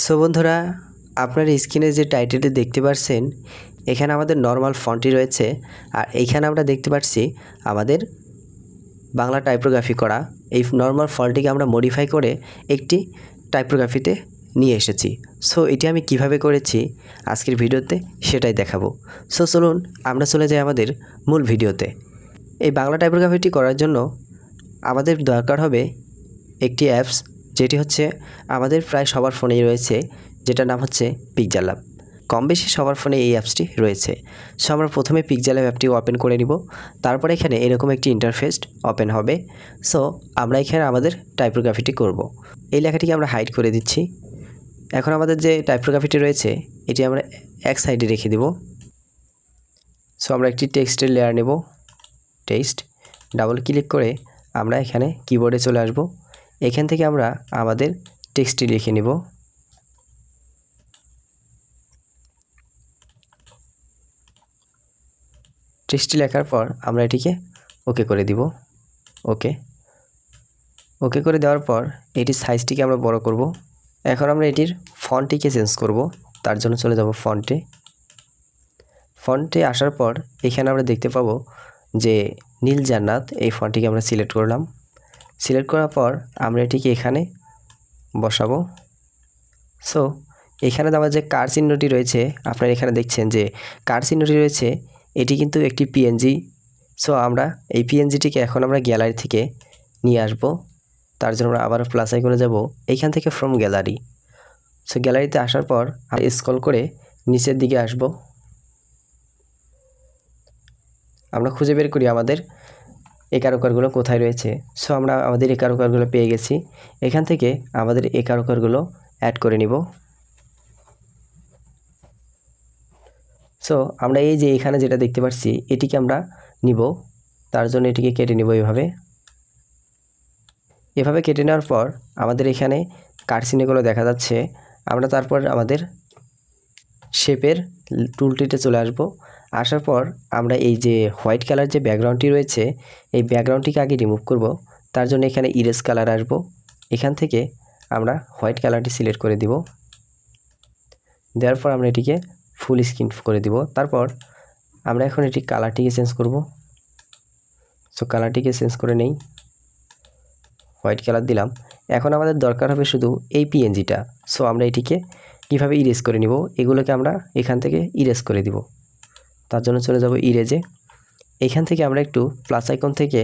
So বন্ধুরা, আপনার স্ক্রিনে যে টাইটেলটি দেখতে পাচ্ছেন, এখানে আমাদের নর্মাল ফন্টই রয়েছে। আর এইখানে আমরা দেখতে পাচ্ছি আমাদের বাংলা টাইপোগ্রাফি করা এই নর্মাল ফন্টটিকে আমরা মডিফাই করে একটি টাইপোগ্রাফিতে নিয়ে এসেছি। সো এটি আমি কিভাবে করেছি আজকের ভিডিওতে সেটাই দেখাবো। সো চলুন আমরা চলে যাই আমাদের মূল ভিডিওতে। এই বাংলা টাইপোগ্রাফিটি করার জন্য আমাদের দরকার হবে একটি অ্যাপস, যেটি হচ্ছে আমাদের প্রায় সবার ফোনেই রয়েছে, যেটার নাম হচ্ছে পিক্সেলল্যাব। কম বেশি সবার ফোনে এই অ্যাপসটি রয়েছে। সো আমরা প্রথমে পিক্সেলল্যাব অ্যাপটি ওপেন করে নিব। তারপরে এখানে এরকম একটি ইন্টারফেস ওপেন হবে। সো আমরা এখানে আমাদের টাইপোগ্রাফিটি করব। এই লেখাটিকে আমরা হাইড করে দিচ্ছি। এখন আমাদের যে টাইপোগ্রাফিটি রয়েছে এটি আমরা এক সাইডে রেখে দেব। সো আমরা একটি টেক্সটের লেয়ার নেব। টেক্সট ডাবল ক্লিক করে আমরা এখানে কিবোর্ডে চলে আসব। এখান থেকে আমরা আমাদের টেক্সটটি লিখে নিব। টেক্সটটি লেখার পর আমরা এটিকে ওকে করে দিব। ওকে করে দেওয়ার পর এটির সাইজটিকে আমরা বড় করব। এখন আমরা এটির ফন্টটিকে চেঞ্জ করব। তার জন্য চলে যাব ফন্টে আসার পর এখানে আমরা দেখতে পাবো যে নীল জান্নাত, এই ফন্টটিকে আমরা সিলেক্ট করলাম। সিলেক্ট করার পর আমরা এটিকে এখানে বসাবো। সো এখানে আমার যে কার চিহ্নটি রয়েছে, আপনারা এখানে দেখছেন যে কার চিহ্নটি রয়েছে, এটি কিন্তু একটি পিএনজি। সো আমরা এই পিএনজিটিকে এখন আমরা গ্যালারি থেকে নিয়ে আসব। তার জন্য আমরা আবার প্লাস আইকনে যাব, এইখান থেকে ফ্রম গ্যালারি। সো গ্যালারিতে আসার পর আমরা স্ক্রল করে নিচের দিকে আসব। আমরা খুঁজে বের করি আমাদের এই কারুকারগুলো কোথায় রয়েছে। সো আমরা আমাদের এই কারুকারগুলো পেয়ে গেছি। এখান থেকে আমাদের এই কারুকারগুলো অ্যাড করে নিব। সো আমরা এই যে এখানে যেটা দেখতে পাচ্ছি এটিকে আমরা নিব। তার জন্য এটিকে কেটে নিব। এভাবে কেটে নেওয়ার পর আমাদের এখানে কারচিহ্নগুলো দেখা যাচ্ছে। আমরা তারপর আমাদের শেপের টুলটিতে চলে আসব। আসার পর আমরা এই যে হোয়াইট কালার যে ব্যাকগ্রাউন্ডটি রয়েছে, এই ব্যাকগ্রাউন্ডটিকে আগে রিমুভ করব। তার জন্য এখানে ইরেজ কালার আসব। এখান থেকে আমরা হোয়াইট কালারটি সিলেক্ট করে দিব। দেওয়ার পর আমরা এটিকে ফুল স্ক্রিন করে দিব। তারপর আমরা এখন এটি কালারটিকে চেঞ্জ করব। সো কালারটিকে চেঞ্জ করে নেই, হোয়াইট কালার দিলাম। এখন আমাদের দরকার হবে শুধু এই পিএনজিটা। সো আমরা এটিকে কীভাবে ইরেজ করে নিব, এগুলোকে আমরা এখান থেকে ইরেজ করে দিব। তার জন্য চলে যাব ইরেজে। এখান থেকে আমরা একটু প্লাস আইকন থেকে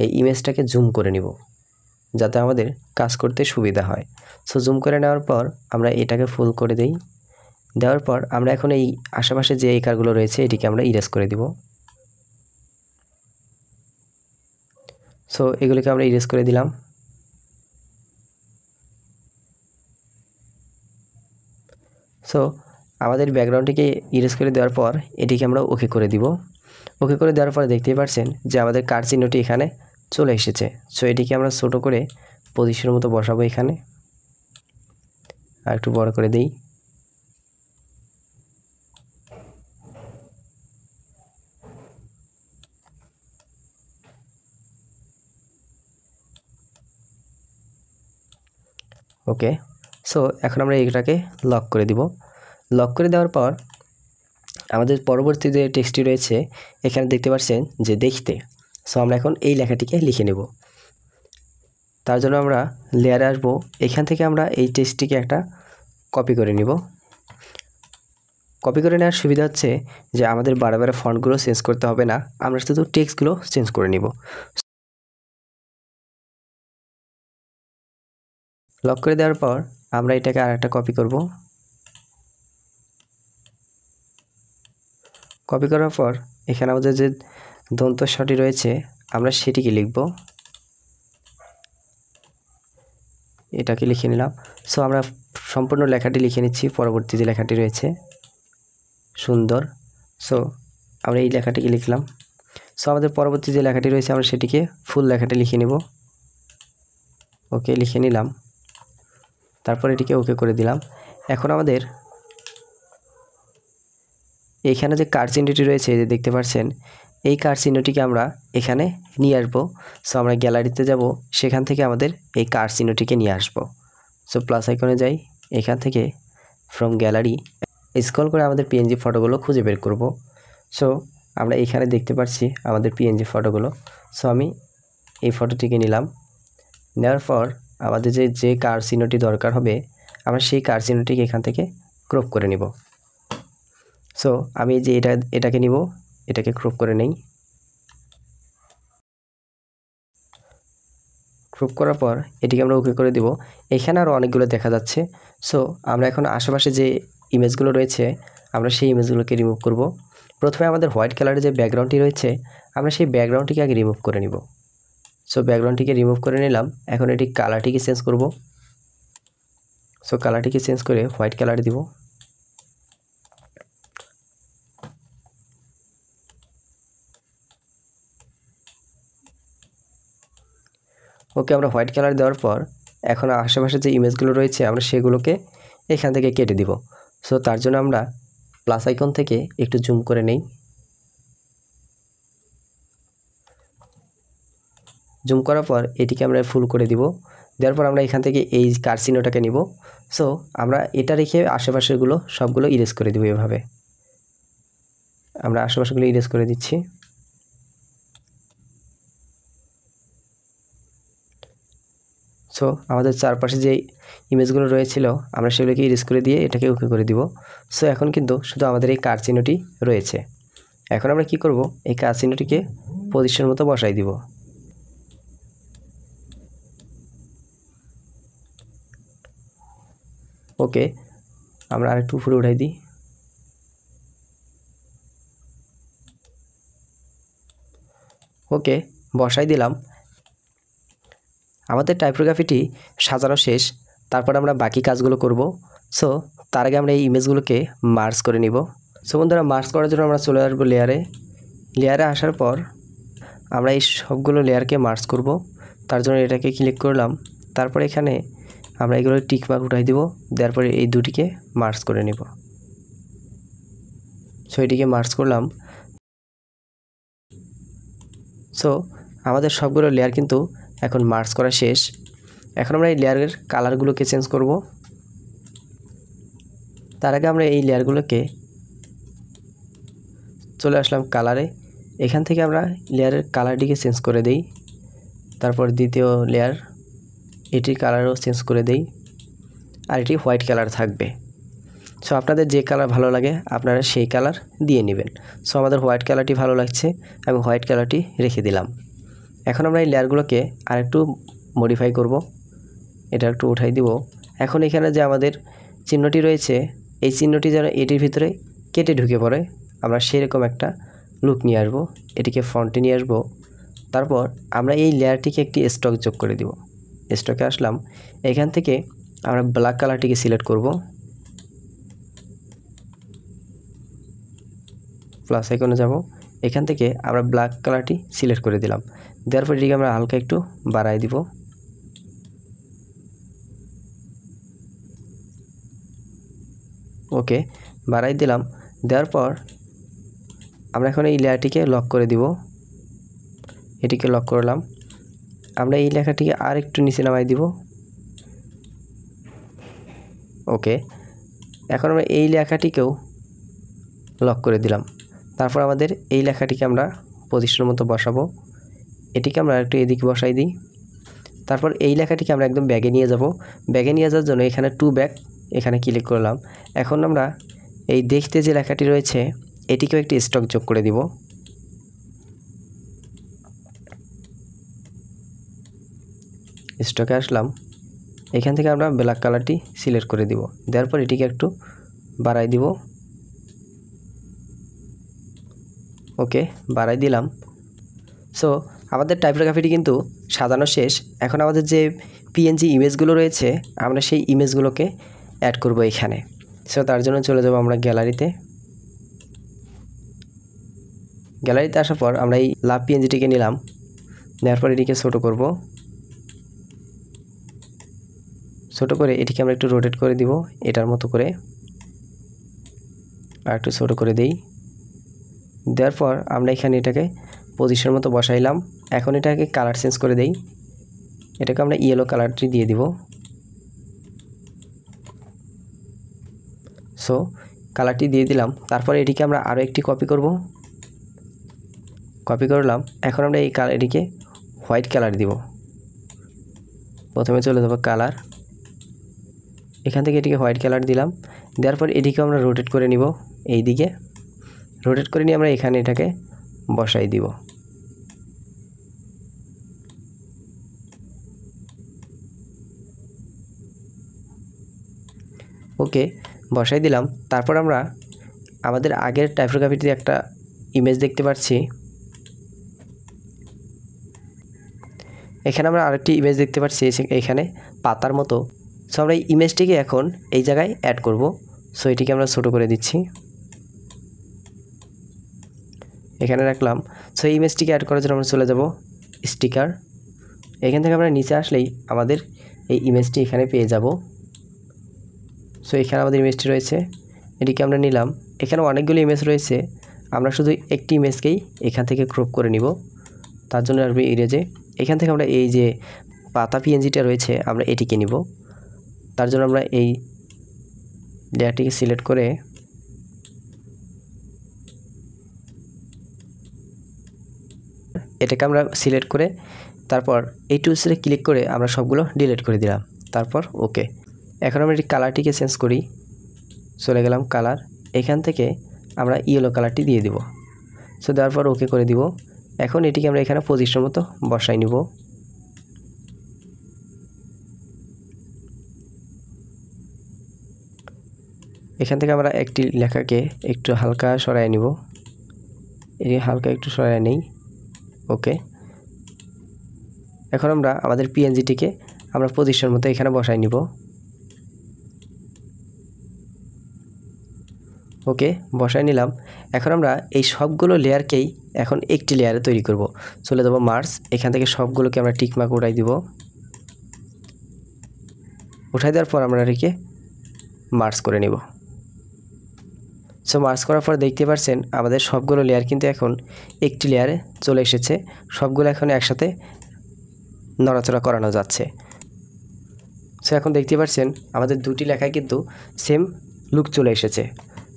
এই ইমেজটাকে জুম করে নিব, যাতে আমাদের কাজ করতে সুবিধা হয়। সো জুম করে নেওয়ার পর আমরা এটাকে ফুল করে দেই। দেওয়ার পর আমরা এখন এই আশেপাশে যে এই কারগুলো রয়েছে এটিকে আমরা ইরেজ করে দিব। সো এগুলিকে আমরা ইরেজ করে দিলাম। সো আমাদের ব্যাকগ্রাউন্ডটিকে ইরেজ করে দেওয়ার পর এটিকে আমরা ওকে করে দিব। ওকে করে দেওয়ার পরে দেখতেই পাচ্ছেন যে আমাদের কার চিহ্নটি এখানে চলে এসেছে। সো এটিকে আমরা ছোট করে পজিশনের মতো বসাবো এখানে, আর একটু বড় করে দিই। ওকে। সো এখন আমরা এটাকে লক করে দিব। লক করে দেওয়ার পর আমাদের পরবর্তী যে টেক্সটটি রয়েছে এখানে দেখতে পাচ্ছেন যে দেখতে। সো আমরা এখন এই লেখাটিকে লিখে নেব। তার জন্য আমরা লেয়ারে আসবো। এখান থেকে আমরা এই টেক্সটটিকে একটা কপি করে নিব। কপি করে নেওয়ার সুবিধা হচ্ছে যে আমাদের বারে ফন্টগুলো চেঞ্জ করতে হবে না, আমরা শুধু টেক্সটগুলো চেঞ্জ করে নিব। লক করে দেওয়ার পর আমরা এটাকে আরেকটা কপি করব। কপি করার পর এখানে আমাদের যে দন্তস্বটি রয়েছে আমরা সেটিকে লিখব। এটাকে লিখে নিলাম। সো আমরা সম্পূর্ণ লেখাটি লিখে নিচ্ছি। পরবর্তী যে লেখাটি রয়েছে সুন্দর। সো আমরা এই লেখাটিকে লিখলাম। সো আমাদের পরবর্তী যে লেখাটি রয়েছে আমরা সেটিকে ফুল লেখাটি লিখে নেব। ওকে লিখে নিলাম। তারপর এটিকে ওকে করে দিলাম। এখন আমাদের এখানে যে কার চিহ্নটি রয়েছে যে দেখতে পাচ্ছেন, এই কার চিহ্নটিকে আমরা এখানে নিয়ে আসবো। সো আমরা গ্যালারিতে যাব, সেখান থেকে আমাদের এই কার চিহ্নটিকে নিয়ে আসবো। সো প্লাস আইকনে যাই, এখান থেকে ফ্রম গ্যালারি স্ক্রল করে আমাদের পিএনজি ফটোগুলো খুঁজে বের করব। সো আমরা এখানে দেখতে পাচ্ছি আমাদের পিএনজি ফটোগুলো। সো আমি এই ফটোটিকে নিলাম, নেওয়ার পর আমাদের যে কার চিহ্নটি দরকার হবে আমরা সেই কার চিহ্নটিকে এখান থেকে ক্রপ করে নিব। সো আমি যে এটাকে নিব, এটাকে ক্রপ করে নেই। ক্রপ করার পর এটিকে আমরা ওকে করে দিব। এখানে আরও অনেকগুলো দেখা যাচ্ছে। সো আমরা এখন আশেপাশে যে ইমেজগুলো রয়েছে আমরা সেই ইমেজগুলোকে রিমুভ করব। প্রথমে আমাদের হোয়াইট কালারের যে ব্যাকগ্রাউন্ডটি রয়েছে আমরা সেই ব্যাকগ্রাউন্ডটিকে আগে রিমুভ করে নিব। সো ব্যাকগ্রাউন্ডটিকে রিমুভ করে নিলাম। এখন এটি কালারটিকে চেঞ্জ করব। সো কালারটিকে চেঞ্জ করে হোয়াইট কালার দিব। ওকে, আমরা হোয়াইট কালার দেওয়ার পর এখন আশেপাশে যে ইমেজগুলো রয়েছে আমরা সেগুলোকে এখান থেকে কেটে দিব। সো তার জন্য আমরা প্লাস আইকন থেকে একটু জুম করে নেই। জুম করার পর এটিকে আমরা ফুল করে দিব। দেওয়ার পর আমরা এখান থেকে এই কার চিহ্নটাকে নিব। সো আমরা এটা রেখে আশেপাশেরগুলো সবগুলো ইরেজ করে দিব। এভাবে আমরা আশেপাশেগুলো ইরেজ করে দিচ্ছি। সো আমাদের চারপাশে যে ইমেজগুলো রয়েছিল আমরা সেগুলোকে ইরেজ করে দিয়ে এটাকে ওকে করে দিব। সো এখন কিন্তু শুধু আমাদের এই কার চিহ্নটি রয়েছে। এখন আমরা কি করব, এই কার চিহ্নটিকে পজিশন মতো বসাই দিব। ওকে, আমরা আরেকটু উপরে উঠাই দিই। ওকে, বসাই দিলাম। আমাদের টাইপোগ্রাফিটি সাজানো শেষ। তারপর আমরা বাকি কাজগুলো করব। সো তার আগে আমরা এই ইমেজগুলোকে মার্জ করে নিব। সো বন্ধুরা, মার্জ করার জন্য আমরা চলে আসবো লেয়ারে আসার পর আমরা এই সবগুলো লেয়ারকে মার্জ করব। তার জন্য এটাকে ক্লিক করলাম। তারপর এখানে আমরা এগুলো টিক মার্ক উঠাই দিব। দেওয়ার পরে এই দুটিকে মার্জ করে নিব। সো এটিকে মার্জ করলাম। সো আমাদের সবগুলো লেয়ার কিন্তু এখন মার্জ করা শেষ। এখন আমরা এই লেয়ারের কালারগুলোকে চেঞ্জ করব। তার আগে আমরা এই লেয়ারগুলোকে চলে আসলাম কালারে। এখান থেকে আমরা লেয়ারের কালারটিকে চেঞ্জ করে দেই। তারপর দ্বিতীয় লেয়ার, এটির কালারও চেঞ্জ করে দেই। আর এটি হোয়াইট কালার থাকবে। সো আপনাদের যে কালার ভালো লাগে আপনারা সেই কালার দিয়ে নেবেন। সো আমাদের হোয়াইট কালারটি ভালো লাগছে, আমি হোয়াইট কালারটি রেখে দিলাম। এখন আমরা এই লেয়ারগুলোকে আরেকটু মডিফাই করব। এটা একটু উঠাই দিব। এখন এখানে যে আমাদের চিহ্নটি রয়েছে এই চিহ্নটি যেন এটির ভিতরে কেটে ঢুকে পড়ে, আমরা সেরকম একটা লুক নিয়ে আসবো। এটিকে ফ্রন্টে নিয়ে আসবো। তারপর আমরা এই লেয়ারটিকে একটি স্টক যোগ করে দিব। স্টকে আসলাম। এখান থেকে আমরা ব্ল্যাক কালারটিকে সিলেক্ট করব। প্লাস আইকনে যাব। এখান থেকে আমরা ব্ল্যাক কালারটি সিলেক্ট করে দিলাম। দেওয়ার পর এটিকে আমরা হালকা একটু বাড়াই দিব। ওকে, বাড়াই দিলাম। দেওয়ার পর আমরা এখন এই লেয়ারটিকে লক করে দিব। এটিকে লক করলাম। আমরা এই লেখাটিকে আর একটু নিচে নামাই দিব। ওকে, এখন আমরা এই লেখাটিকেও লক করে দিলাম। তারপর আমাদের এই লেখাটিকে আমরা পজিশন মতো বসাবো। এটিকে আমরা একটু এদিকে বসাই দিই। তারপর এই লেখাটিকে আমরা একদম ব্যাগে নিয়ে যাব। ব্যাগে নিয়ে যাওয়ার জন্য এখানে টু ব্যাক এখানে ক্লিক করলাম। এখন আমরা এই দেখতে যে লেখাটি রয়েছে এটিকেও একটি স্টক যোগ করে দিব। স্টকে আসলাম। এখান থেকে আমরা ব্ল্যাক কালারটি সিলেক্ট করে দিব। দেওয়ার পর এটিকে একটু বাড়াই দিব। ওকে, বাড়াই দিলাম। সো আমাদের টাইপোগ্রাফিটি কিন্তু সাজানো শেষ। এখন আমাদের যে পিএনজি ইমেজগুলো রয়েছে আমরা সেই ইমেজগুলোকে অ্যাড করব এখানে। সো তার জন্য চলে যাব আমরা গ্যালারিতে। গ্যালারিতে আসার পর আমরা এই লাভ পিএনজিটিকে নিলাম। নেওয়ার পর এটিকে ছোটো করব। ছোটো করে এটিকে আমরা একটু রোটেট করে দিব এটার মতো করে। আর একটু ছোটো করে দেই। দেওয়ার পর আমরা এখানে এটাকে পজিশন মতো বসাইলাম। এখন এটাকে কালার চেঞ্জ করে দেই। এটাকে আমরা ইয়েলো কালারটি দিয়ে দিব। সো কালারটি দিয়ে দিলাম। তারপরে এটিকে আমরা আরও একটি কপি করব, কপি করলাম। এখন আমরা এই এটিকে হোয়াইট কালার দিব। প্রথমে চলে যাব কালার, এখান থেকে এটিকে হোয়াইট কালার দিলাম। দেওয়ার পর এটিকে আমরা রোটেট করে নিব, এই দিকে রোটেট করে নিয়ে আমরা এখানে এটাকে বসাই দিব। ওকে, বসাই দিলাম। তারপর আমরা আমাদের আগের টাইপোগ্রাফিতে একটা ইমেজ দেখতে পাচ্ছি, এখানে আমরা আরেকটি ইমেজ দেখতে পাচ্ছি এখানে পাতার মতো। সো আমরা এই ইমেজটিকে এখন এই জায়গায় অ্যাড করব। সো এটিকে আমরা ছোটো করে দিচ্ছি, এখানে রাখলাম। সো এই ইমেজটিকে অ্যাড করার জন্য আমরা চলে যাব স্টিকার, এখান থেকে আমরা নিচে আসলেই আমাদের এই ইমেজটি এখানে পেয়ে যাব। সো এখানে আমাদের ইমেজটি রয়েছে, এটিকে আমরা নিলাম। এখানে অনেকগুলো ইমেজ রয়েছে, আমরা শুধু একটি ইমেজকেই এখান থেকে ক্রপ করে নিব। তার জন্য আসবে ইরেজে, এখান থেকে আমরা এই যে পাতা পিএনজিটা রয়েছে আমরা এটিকে নিব। তার জন্য আমরা এই লেয়ারটিকে সিলেক্ট করে এটাকে আমরা সিলেক্ট করে তারপর এই টুলসে ক্লিক করে আমরা সবগুলো ডিলিট করে দিলাম। তারপর ওকে, এখন আমরা এই কালারটিকে চেঞ্জ করি, চলে গেলাম কালার, এখান থেকে আমরা ইয়েলো কালারটি দিয়ে দিব। সো দেওয়ার পর ওকে করে দিব। এখন এটিকে আমরা এখানে পজিশন মতো বসাই নিব। এখান থেকে আমরা একটি লেখাকে একটু হালকা সরাই নিব, এটি হালকা একটু সরাই নেই। ওকে, এখন আমরা আমাদের পিএনজিটিকে আমরা পজিশন মতো এখানে বসাই নিব। ওকে, বসাই নিলাম। এখন আমরা এই সবগুলো লেয়ারকেই এখন একটি লেয়ারে তৈরি করব। চলে যাব মার্জ, এখান থেকে সবগুলোকে আমরা টিকমার্ক উঠাই দিব। উঠাই দেওয়ার পর আমরা এটিকে মার্জ করে নিব। সো মার্জ করার পর দেখতে পাচ্ছেন আমাদের সবগুলো লেয়ার কিন্তু এখন একটি লেয়ারে চলে এসেছে, সবগুলো এখন একসাথে নড়াচড়া করানো যাচ্ছে। সো এখন দেখতে পাচ্ছেন আমাদের দুটি লেখায় কিন্তু সেম লুক চলে এসেছে।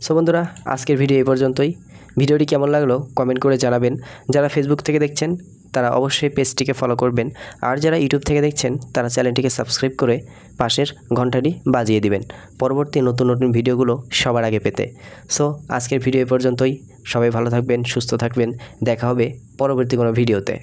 সো বন্ধুরা, আজকের ভিডিও এই পর্যন্তই। ভিডিওটি কেমন লাগলো কমেন্ট করে জানাবেন। যারা ফেসবুক থেকে দেখছেন তারা অবশ্যই পেজটিকে ফলো করবেন, আর যারা ইউটিউব থেকে দেখছেন তারা চ্যানেলটিকে সাবস্ক্রাইব করে পাশের ঘন্টাটি বাজিয়ে দিবেন পরবর্তী নতুন নতুন ভিডিওগুলো সবার আগে পেতে। সো আজকের ভিডিও এই পর্যন্তই। সবাই ভালো থাকবেন, সুস্থ থাকবেন, দেখা হবে পরবর্তী কোনো ভিডিওতে।